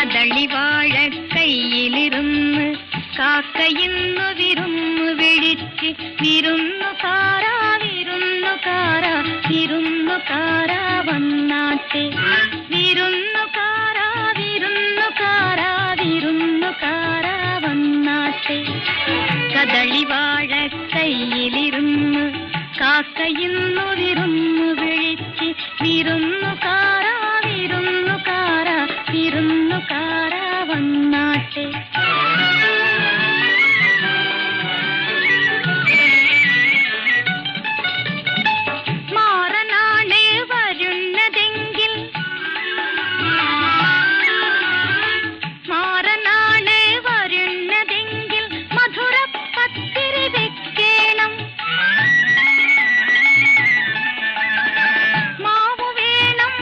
കദളിവാഴ കയ്യിലിരുന്ന് കാക്കയിന്നു വിരുന്നു വിളിച്ച് വിരുന്നുകാരാ വിരുന്നുകാരാ വിരുന്നുകാരാ വന്നാട്ടെ വിരുന്നുകാരാ വിരുന്നുകാരാ വിരുന്നുകാരാ വന്നാട്ടെ കദളിവാഴ കയ്യിലിരുന്ന് കാക്കയിന്നു വിരുന്നു വിളിച്ച് വിരുന്നുകാരാ വിരുന്നുകാരാ വിരുന്നുകാരാ വന്നാട്ടെ